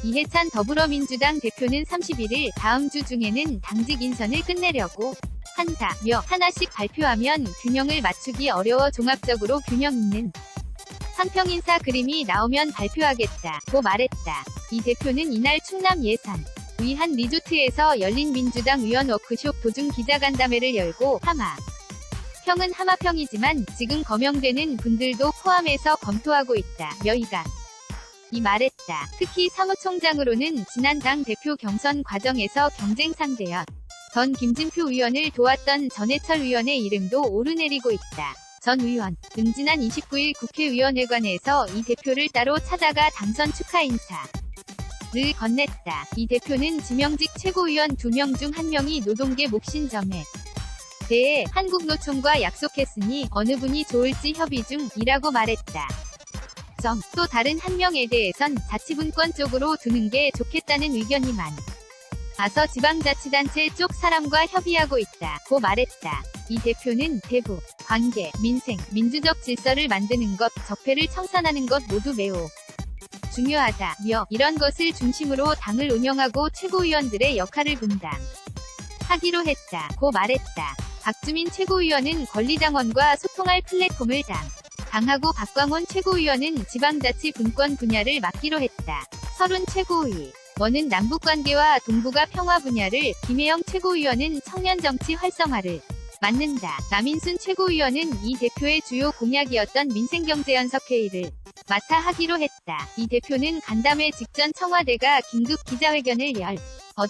이해찬 더불어민주당 대표는 31일 다음 주 중에는 당직 인선을 끝내려고 한다며 하나씩 발표하면 균형을 맞추기 어려워 종합적으로 균형 있는 상평인사 그림이 나오면 발표하겠다고 말했다. 이 대표는 이날 충남 예산 위 한 리조트에서 열린 민주당 의원 워크숍 도중 기자간담회를 열고 평은 하마평이지만 지금 거명되는 분들도 포함해서 검토하고 있다며 이 말했다. 특히 사무총장으로는 지난 당 대표 경선 과정에서 경쟁 상대였던 김진표 의원을 도왔던 전해철 의원의 이름도 오르내리고 있다. 전 의원 지난 29일 국회의원회관에서 이 대표를 따로 찾아가 당선 축하 인사를 건넸다. 이 대표는 지명직 최고위원 2명 중 1명이 노동계 몫인 점에 대해 한국노총과 약속했으니 어느 분이 좋을지 협의 중이라고 말했다. 또 다른 1명에 대해선 자치분권 쪽으로 두는 게 좋겠다는 의견이 많아서 지방자치단체 쪽 사람과 협의하고 있다고 말했다. 이 대표는 대북, 관계, 민생, 민주적 질서를 만드는 것, 적폐를 청산하는 것 모두 매우 중요하다며 이런 것을 중심으로 당을 운영하고 최고위원들의 역할을 분담하기로 했다고 말했다. 박주민 최고위원은 권리당원과 소통할 플랫폼을 당하고 박광온 최고위원은 지방자치 분권 분야를 맡기로 했다. 서른 최고위원은 남북관계와 동북아 평화 분야를, 김혜영 최고위원은 청년정치 활성화를 맡는다. 남인순 최고위원은 이 대표의 주요 공약이었던 민생경제연석회의를 맡아 하기로 했다. 이 대표는 간담회 직전 청와대가 긴급 기자회견을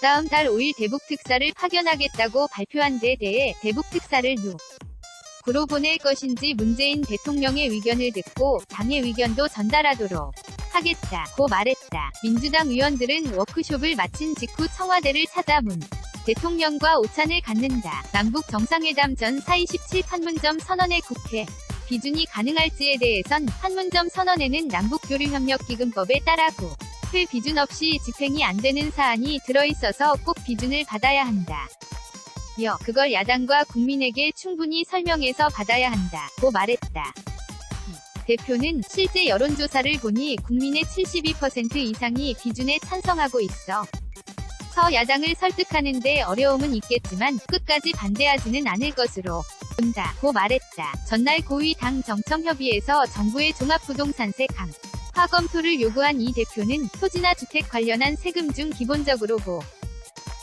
다음 달 5일 대북특사를 파견하겠다고 발표한 데 대해 대북특사를 누구로 보낼 것인지 문재인 대통령의 의견을 듣고 당의 의견도 전달하도록 하겠다고 말했다. 민주당 의원들은 워크숍을 마친 직후 청와대를 찾아 문 대통령과 오찬을 갖는다. 남북 정상회담 전 4.27 판문점 선언의 국회 비준이 가능할지에 대해선 판문점 선언에는 남북교류협력기금법에 따라 국회 비준 없이 집행이 안 되는 사안이 들어있어서 꼭 비준을 받아야 한다. 그걸 야당과 국민에게 충분히 설명해서 받아야 한다고 말했다. 대표는 실제 여론조사를 보니 국민의 72% 이상이 비준에 찬성하고 있어 야당을 설득하는데 어려움은 있겠지만 끝까지 반대하지는 않을 것으로 본다고 말했다. 전날 고위 당 정청협의에서 정부의 종합부동산세 강화 검토를 요구한 이 대표는 토지나 주택 관련한 세금 중 기본적으로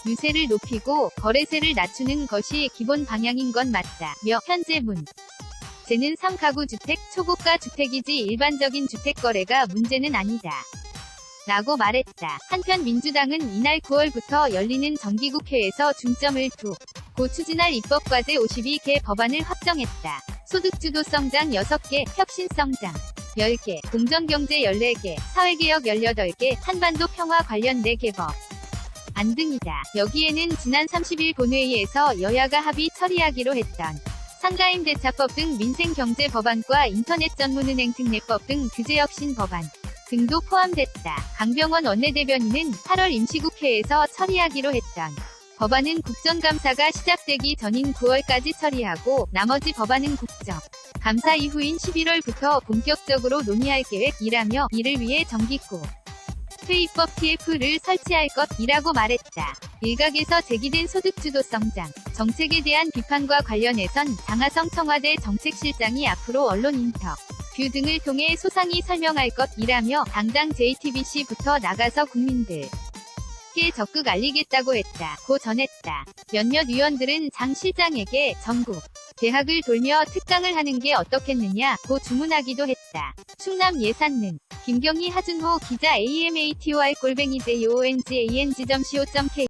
유세를 높이고 거래세를 낮추는 것이 기본 방향인 건 맞다며 현재 문제는 3가구 주택, 초고가 주택이지 일반적인 주택 거래가 문제는 아니다. 라고 말했다. 한편 민주당은 이날 9월부터 열리는 정기국회에서 중점을 두고 추진할 입법과제 52개 법안을 확정했다. 소득주도성장 6개, 혁신성장 10개, 공정경제 14개, 사회개혁 18개, 한반도 평화 관련 4개 법안 등이다. 여기에는 지난 30일 본회의에서 여야가 합의 처리하기로 했던 상가임대차법 등 민생경제 법안과 인터넷전문은행 특례법 등 규제혁신 법안 등도 포함됐다. 강병원 원내대변인은 8월 임시국회에서 처리하기로 했던 법안은 국정감사가 시작되기 전인 9월까지 처리하고 나머지 법안은 국정감사 이후인 11월부터 본격적으로 논의할 계획이라며 이를 위해 정기국회입법 TF를 설치할 것이라고 말했다. 일각에서 제기된 소득주도성장 정책에 대한 비판과 관련해선 장하성 청와대 정책실장이 앞으로 언론 인터뷰 등을 통해 소상히 설명할 것이라며 당장 JTBC부터 나가서 국민들께 적극 알리겠다고 했다고 전했다. 몇몇 의원들은 장 실장에게 전국 대학을 돌며 특강을 하는 게 어떻겠느냐고 주문하기도 했다. 충남 예산는 김경희 하준호 기자 AMATOR@joongang.co.kr